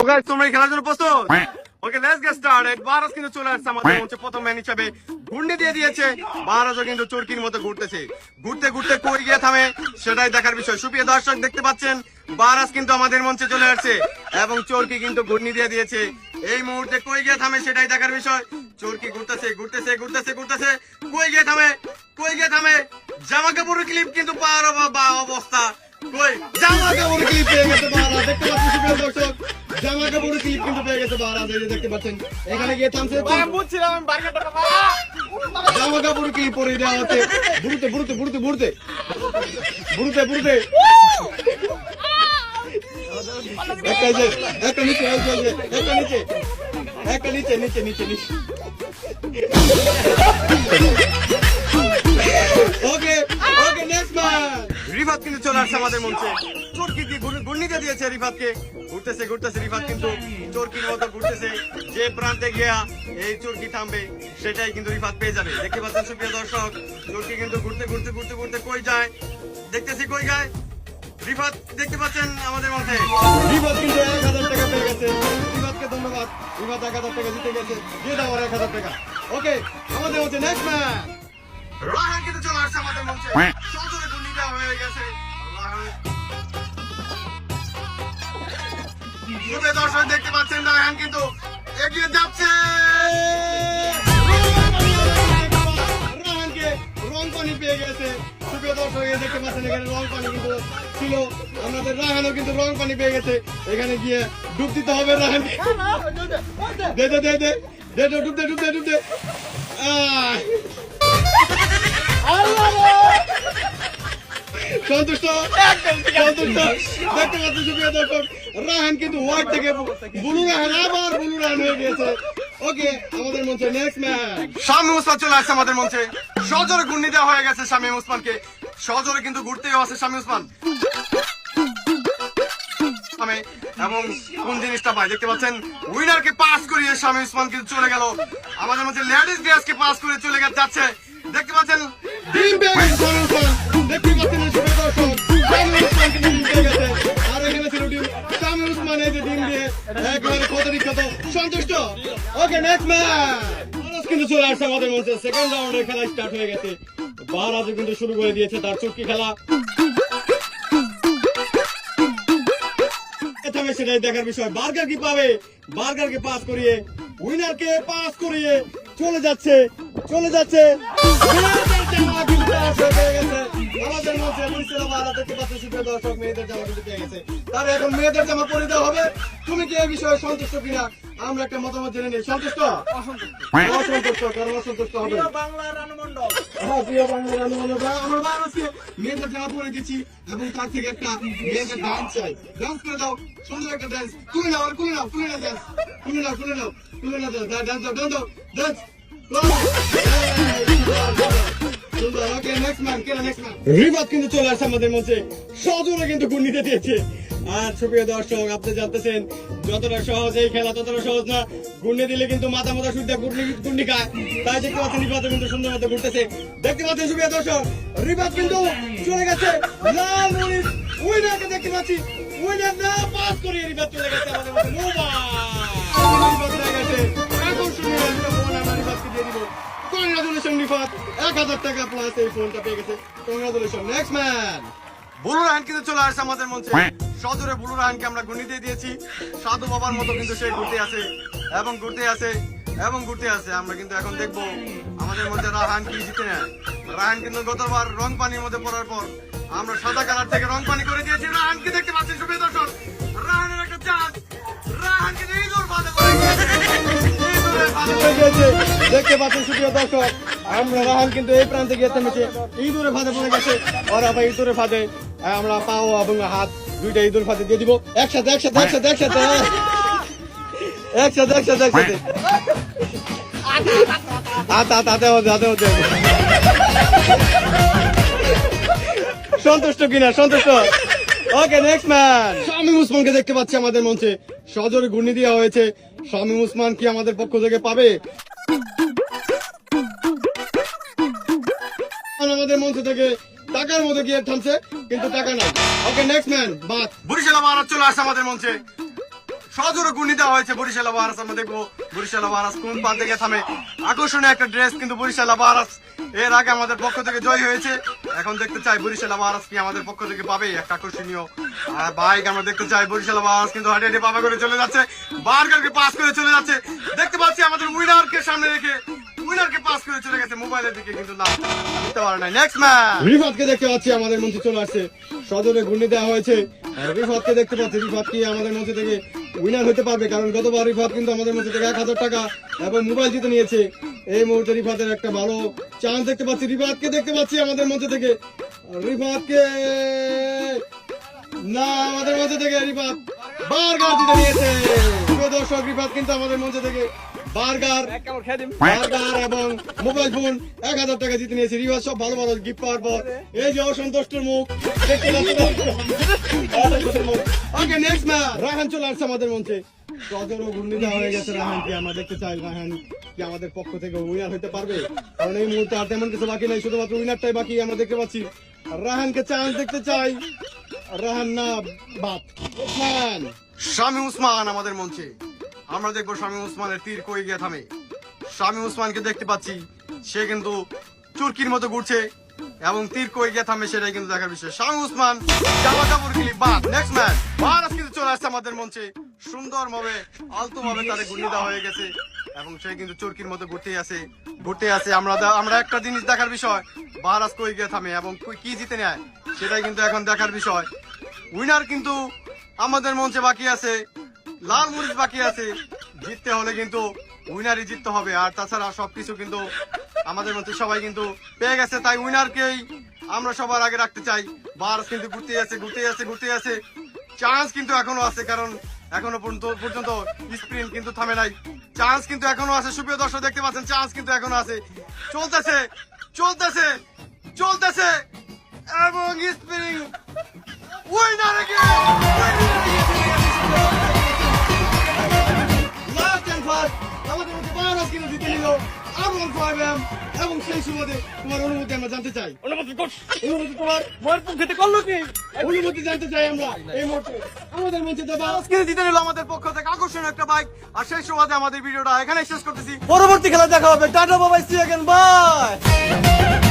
তোমরা এই খেলার জন্য প্রস্তুত? ওকে, লেটস গেট স্টার্টেড। বারাজ কিন্তু চলে আসছে আমাদের মঞ্চে প্রথম ম্যান হিসেবে। ঘূর্ণি দিয়ে দিয়েছে। বারাজও কিন্তু চরকির মতো ঘুরতেছে। ঘুরতে ঘুরতে কই গিয়ে থামে সেটাই দেখার বিষয়। সুপ্রিয় দর্শক দেখতে পাচ্ছেন বারাজ কিন্তু আমাদের মঞ্চে চলে আসছে এবং চরকি কিন্তু ঘূর্ণি দিয়ে দিয়েছে। এই মুহূর্তে কই গিয়ে থামে সেটাই দেখার বিষয়। চরকি ঘুরতেছে ঘুরতেছে ঘুরতেছে ঘুরতেছে, কই গিয়ে থামে, কই গিয়ে থামে। জামা কাপড়ের ক্লিপ কিন্তু পার অবস্থা। কই জামা কাপড়ের ক্লিপ পেয়ে গেছে বারাজ, দেখতে পাচ্ছেন সুপ্রিয় দর্শক। জামা কাপড়ের ক্লিপ কিন্তু পেয়ে গেছে বারাজ, এই যে দেখতে পাচ্ছেন। এখানে গিয়ে থামছে। জামা কাপড় ক্লিপ পরে দেওয়া হচ্ছে। বুড়ুতে বুড়ুতে বুড়ুতে বুড়ুতে বুড়ুতে বুড়ুতে একটা নিচে একটা নিচে একটা নিচে নিচে নিচে নিচে। ওকে ওকে, নেক্সট ম্যান। রিফাত কিন্তু চলে আসছে আমাদের মঞ্চে। চরকি দিয়ে ঘূর্ণিতে দিয়েছে রিফাতকে। ঘুরতেছে ঘুরতেছে রিফাত কিন্তু চরকির মতো ঘুরতেছে। যে প্রান্তে গিয়া এই চরকি থামবে সেটাই কিন্তু রিফাত পেয়ে যাবে। দেখতে পাচ্ছেন সুপ্রিয় দর্শক, চরকি কিন্তু ঘুরতে ঘুরতে ঘুরতে ঘুরতে কই যায় দেখতেছি, কই যায় রিফাত দেখতে পাচ্ছেন আমাদের মধ্যে। রিফাত কিন্তু 1000 টাকা পেয়ে গেছে। রিফাতকে ধন্যবাদ। রিফাত 1000 টাকা জিতে গেছে। দিয়ে দাও আর 1000 টাকা। ওকে, আমাদের মধ্যে নেক্সট ম্যান। রাহান কিন্তু চলে আসছে আমাদের মঞ্চে। সজোরে গুলি দেওয়া হয়ে গেছে। সুপ্রিয় দর্শক দেখতে পাচ্ছেন রাহান কিন্তু এগিয়ে যাচ্ছে। রাহানকে রং পানি পেয়ে গেছে। সুপ্রিয় দর্শক দেখতে পাচ্ছেন এখানে রং পানি কিন্তু ছিল। আমাদের রাহানও কিন্তু রং পানি পেয়ে গেছে। এখানে গিয়ে ডুব দিতে হবে রাহানকে। দে দে দে দে দে ডুব দে ডুব দে ডুব দে। সন্তুষ্ট সন্তুষ্ট দেখতে পাচ্ছেন সুপ্রিয় দর্শক, রাহান কিন্তু হোয়াইট থেকে ব্লু রাহান আবার ব্লু রাহান হয়ে গিয়েছে। ওকে, আমাদের মঞ্চে নেক্সট ম্যান। শামীম ওসমান চলে আসছে আমাদের মঞ্চে। সজোরে ঘূর্ণি দেওয়া হয়ে গেছে শামীম ওসমানকে। সজোরে কিন্তু ঘুরতেই আছে শামীম ওসমান। এবং কোন জিনিসটা পাই দেখতে পাচ্ছেন, উইনারকে পাস করিয়ে শামীম ওসমান কিন্তু চলে গেল। আমাদের মধ্যে লেডিস গ্যাসকে পাস করে চলে যাচ্ছে। দেখতে পাচ্ছেন ডিম পেয়ে গেছে শামীম ওসমান। দেখতে পাচ্ছেন সুপ্রিয় দর্শক, শামীম ওসমান কিন্তু ডিম পেয়ে গেছে। আর এখানে ছিল ডিম। শামীম ওসমান এই যে ডিম দিয়ে একেবারে কত বিখ্যাত। সন্তুষ্ট। ওকে, নেক্সট ম্যাচ কিন্তু চলে আসছে আমাদের মধ্যে। সেকেন্ড রাউন্ডের খেলা স্টার্ট হয়ে গেছে। বারাজ কিন্তু শুরু করে দিয়েছে তার চুক্তি খেলা। সেটাই দেখার বিষয়। বার্গার কি পাবে? বার্গারকে পাস করিয়ে উইনারকে পাস করিয়ে চলে যাচ্ছে চলে যাচ্ছে। আমাদের মধ্যে দেখতে পাচ্ছেন সুপ্রিয় দর্শক, মেয়েদের জামা কিন্তু পেয়ে গেছে। তার এখন মেয়েদের জামা পরে দেওয়া হবে। তুমি কি এই বিষয়ে সন্তুষ্ট কিনা আমরা একটা মতামত জেনে নিই। সন্তুষ্ট? অসন্তুষ্ট। কারণ অসন্তুষ্ট হবে বাংলার রানুমণ্ডল। হ্যাঁ, প্রিয় বাংলার রানুমণ্ডল। আমরা বাংলাদেশকে মেয়েদের জামা পরে দিচ্ছি এবং তার থেকে একটা মেয়েদের ডান্স চাই। ডান্স করে দাও, সুন্দর একটা ডান্স। তুলে নাও আর খুলে নাও, খুলে নাও ডান্স, খুলে নাও খুলে নাও খুলে নাও dance dance dance dance. Rifat কিন্তু চলে আসছে আমাদের মধ্যে। সজোরে কিন্তু ঘূর্ণিতে দিয়েছে। আর সুপ্রিয় দর্শক, আপনি জানতেছেন যতটা সহজ এই খেলা ততটা সহজ না। ঘূর্ণি দিলে কিন্তু মাথা মাথা সুদ্ধা ঘূর্ণি খায়। তাই দেখতে পাচ্ছেন রিফাত কিন্তু সুন্দর মতো ঘুরতেছে। দেখতে পাচ্ছেন সুপ্রিয় দর্শক, রিফাত কিন্তু চলে গেছে। উইনারকে দেখতে পাচ্ছি। উইনার না পাস করে রিফাত চলে গেছে আমাদের মধ্যে। রিফাত হয়ে গেছে। আকর্ষণীয় একটা ফোন আমরা রিফাতকে দিয়ে দিব। কংগ্রাচুলেশন রিফাত, 1000 টাকা প্লাস এই ফোনটা পেয়ে গেছে। কংগ্রাচুলেশন। Next man. বুলু রাহান কিন্তু চলে আসছে আমাদের মঞ্চে। সজোরে বুলু রাহানকে আমরা ঘূর্ণি দিয়ে দিয়েছি। সাধু বাবার মতো কিন্তু সে ঘুরতে আছে এবং ঘুরতে আছে এবং ঘুরতে আছে। আমরা কিন্তু এখন দেখবো আমাদের মধ্যে রাহান কি জিতে নেয়। রাহান কিন্তু গতবার রং পানির মধ্যে পড়ার পর আমরা সাদা কালার থেকে রং পানি করে দিয়েছি। রাহানকে দেখতে পাচ্ছেন সুপ্রিয় দর্শক, রাহানের একটা চান্স। রাহান কিন্তু ইঁদুর ফাঁদে পড়ে গিয়েছে। দেখতে পাচ্ছেন সুপ্রিয় দর্শক, আমরা রাহান কিন্তু এই প্রান্তে গিয়ে থেমেছে। ইঁদুরের ফাঁদে পড়ে গেছে। আর আবার ইঁদুরের ফাঁদে আমরা পাও এবং হাত দুইটা ইঁদুর ফাঁদে দিয়ে দিব। একসাথে একসাথে একসাথে একসাথে একসাথে একসাথে একসাথে সন্তুষ্ট কিনা? সন্তুষ্ট। ওকে, নেক্সট ম্যান। শামীম ওসমানকে দেখতে পাচ্ছি আমাদের মঞ্চে। সজোরে ঘূর্ণি দেওয়া হয়েছে। শামীম ওসমান কি আমাদের পক্ষ থেকে পাবে? আমাদের মঞ্চ থেকে টাকার মতো গিয়ে থামছে কিন্তু টাকা নাই। ওকে, নেক্সট ম্যান। বাদ বরিশাল বারাত চলে আসছে আমাদের মঞ্চে। সজোরে গুণী দেওয়া হয়েছে বরিশাল আবাহারাস। আমরা দেখবো বরিশাল আবাহারাস কোন প্রান্তে গিয়ে থামে। আকর্ষণীয় একটা ড্রেস কিন্তু বরিশাল আবাহারাস এর আগে আমাদের পক্ষ থেকে জয় হয়েছে। এখন দেখতে চাই বরিশাল আবাহারাস কি আমাদের পক্ষ থেকে পাবে একটা আকর্ষণীয় বাইক। আমরা দেখতে চাই বরিশাল আবাহারাস কিন্তু হাঁটে হাঁটে পাবা করে চলে যাচ্ছে, বার্গারকে পাস করে চলে যাচ্ছে। দেখতে পাচ্ছি আমাদের উইনারকে সামনে রেখে উইনারকে পাস করে চলে গেছে মোবাইলের দিকে, কিন্তু না দিতে পারে না। নেক্সট ম্যাচ রিফাতকে দেখতে পাচ্ছি আমাদের মঞ্চে চলে আসছে, সজোরে গুণী দেওয়া হয়েছে। রিফাতকে দেখতে পাচ্ছি, রিফাত কি আমাদের মঞ্চ থেকে উইনার হতে পারবে? কারণ গতবার রিফাত কিন্তু আমাদের মঞ্চ থেকে 1000 টাকা এবং মোবাইল জিতে নিয়েছে। এই মুহূর্তে রিফাতের একটা ভালো চান্স দেখতে পাচ্ছি। রিফাতকে দেখতে পাচ্ছি আমাদের মঞ্চ থেকে, রিফাতকে না আমাদের মঞ্চ থেকে রিফাত বার্গার জিতে নিয়েছে। প্রিয় দর্শক, রিফাত কিন্তু আমাদের মঞ্চ থেকে বার্গার এবং মোবাইল ফোন 1000 টাকা জিতে নিয়েছে। রিফাত সব ভালো ভালো গিফট পাওয়ার পর এই যে অসন্তুষ্টর মুখ দেখতে ওকে নেক্সট ম্যাচ রাহান চলে আসছে আমাদের মঞ্চে। সজোরে গুণী দেওয়া হয়ে গেছে রাহানকে। আমরা দেখতে চাই রাহান কি আমাদের পক্ষ থেকে উইনার হতে পারবে, কারণ এই মুহূর্তে আর তেমন কিছু বাকি নাই, শুধুমাত্র উইনারটাই বাকি। আমরা দেখতে পাচ্ছি রাহানকে চান্স দেখতে চাই। রাহান না বাপ ওসমান, শামীম ওসমান আমাদের মঞ্চে। আমরা দেখবো শামীম ওসমানের তীর কই গিয়ে থামে। শামীম ওসমানকে দেখতে পাচ্ছি, সে কিন্তু চুরকির মতো ঘুরছে এবং তীর কই গিয়ে থামে সেটাই কিন্তু দেখার বিষয়। শামীম ওসমান জামা কাপড় কিলি বাদ। নেক্সট ম্যাচ ভারত কিন্তু চলে আসছে আমাদের মঞ্চে, সুন্দর ভাবে আলতো ভাবে তাদের গুণী দেওয়া হয়ে গেছে এবং সে কিন্তু চুরকির মতো ঘুরতে আছে। আমরা একটা জিনিস দেখার বিষয়, ভারত কই গিয়ে থামে এবং কি জিতে নেয় সেটাই কিন্তু এখন দেখার বিষয়। উইনার কিন্তু আমাদের মঞ্চে বাকি আছে, লাল মরিচ বাকি আছে। জিততে হলে কিন্তু উইনারই জিততে হবে, আর তাছাড়া সবকিছু কিন্তু আমাদের মধ্যে সবাই কিন্তু পেয়ে গেছে। তাই উইনারকেই আমরা সবার আগে রাখতে চাই। ভারত কিন্তু ঘুরতে আছে। চান্স কিন্তু এখনো আছে, কারণ এখনো পর্যন্ত স্প্রিন্ট কিন্তু থামে নাই। চান্স কিন্তু এখনো আছে। সুপ্রিয় দর্শক দেখতে পাচ্ছেন, চান্স কিন্তু এখনো আছে। চলতেছে এবং স্প্রিং উইনার আমাদের মধ্যে ভারত কিন্তু জিতে নিল এবং সেই সুবাদে তোমার অনুমতি আমরা জানতে চাই। অনুমতি তোমার অনুমতি জানতে চাই আমরা এই মুহূর্তে। আমাদের মঞ্চে জিতে নিল আমাদের পক্ষ থেকে আকর্ষণীয় একটা বাইক। আর সেই সুবাদে আমাদের ভিডিওটা এখানে শেষ করতেছি। পরবর্তী খেলা দেখা হবে। Tata bye, see you again, by.